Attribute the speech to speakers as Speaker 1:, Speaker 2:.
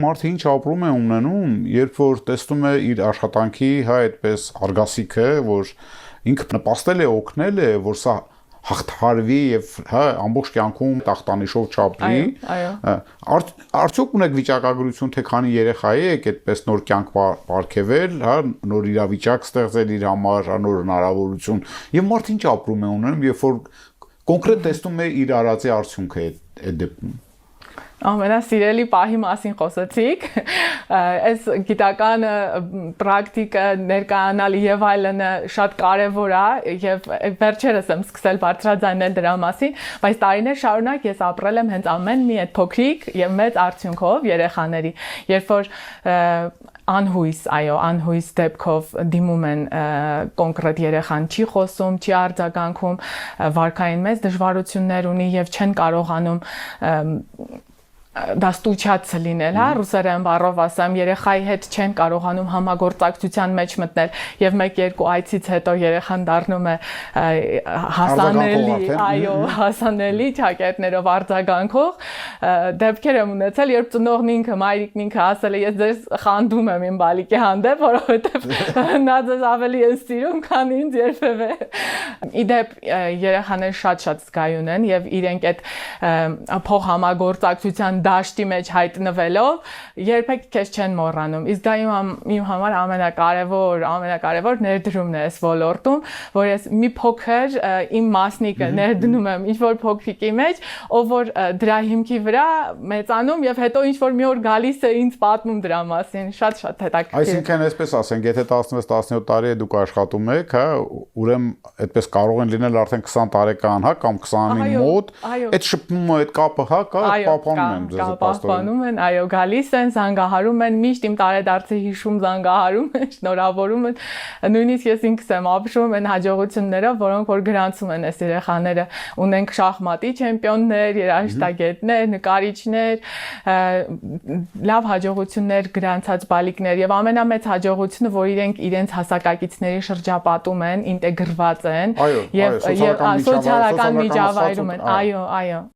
Speaker 1: Մարդը ինչ ապրում է ունենում, երբ որ տեսնում է իր աշխատանքի այդպես արգասիքը, որ ինքը նպաստել է, օգնել է, որ սա հաղթարվի եւ ամբողջ կյանքում տախտանիշով չապրի։ Արդյոք ունեք վիճակագրություն, թե քանի երեխայի եք այդպես նոր կյանք պարգևել, նոր իրավիճակ ստեղծել իր համար, նոր հնարավորություն, եւ մարդը ինչ ապրում է ունենում, երբ որ կոնկրետ տեսնում է իր արածի արդյունքը այդ դեպքում։
Speaker 2: Ամենասիրելի պահի մասին խոսեցիք, այս գիտական պրակտիկը ներկայանալ եւ այլն շատ կարեւոր է եւ վերջերս եմ սկսել բարձրաձայնել դրա մասին, բայց տարիներ շարունակ ես ապրել եմ հենց ամեն մի այդ փոքրիկ եւ մեծ արդյունքով երեխաների, երբ որ անհույս դեպքով դիմում են կոնկրետ երեխան չի խոսում, չի արձագանքում, վարքային մեծ դժվարություններ ունի եւ չեն կարողանում դաստուճած լինել, ռուսերեն բառով ասեմ, երեխայի հետ չեն կարողանում համագործակցության մեջ մտնել եւ 1-2 այցից հետո երեխան դառնում է հասանելի ճակերտներով արձագանքող դեպքեր եմ ունեցել, երբ ծնողն ինքը, մայրիկն ինքը ասել է, ես ձեզ խանդում եմ իմ բալիկի հանդեպ, որովհետեւ նա ձեզ ավելի է սիրում, քան ինձ երբևէ։ Իդեպ երեխաները շատ զգայուն են եւ իրենք այդ փոխհամագործակցության դաշտի մեջ հայտնվելով երբեք քեզ չեն մոռանում։ Իսկ դա իմ համար ամենակարևոր ներդրումն է այս ոլորտում, որ ես մի փոքր իմ մասնիկը ներդնում եմ ինչ-որ փոքրիկի մեջ, ով որ դրա հիմքի վրա մեծանում եւ հետո ինչ-որ մի օր գալիս է ինձ պատմում դրա մասին, շատ հետաքրքիր։
Speaker 1: Այսինքն այսպես ասենք, եթե 16-17 տարի դուք աշխատում եք, ուրեմն այդպես կարող են լինել արդեն 20 տարեկան, կամ 20-ի մոտ, այդ շփումը, այդ կապը,
Speaker 2: պահպանում են, գալիս են, զանգահարում են, միշտ իմ տարեդարձի հիշում զանգահարում են, շնորհավորում են, նույնիսկ ես ինքս եմ ապշում այն հաջողություններով, որոնք որ գրանցում են այս երեխաները, ունենք շախմատի չեմպիոններ, երաժշտագետներ, նկարիչներ, լավ հաջողություններ գրանցած բալիկներ եւ ամենամեծ հաջողությունը, որ իրենք իրենց հասակակիցների շրջապատում են, ինտեգրված են եւ սոցիալական միջավայրում են, այո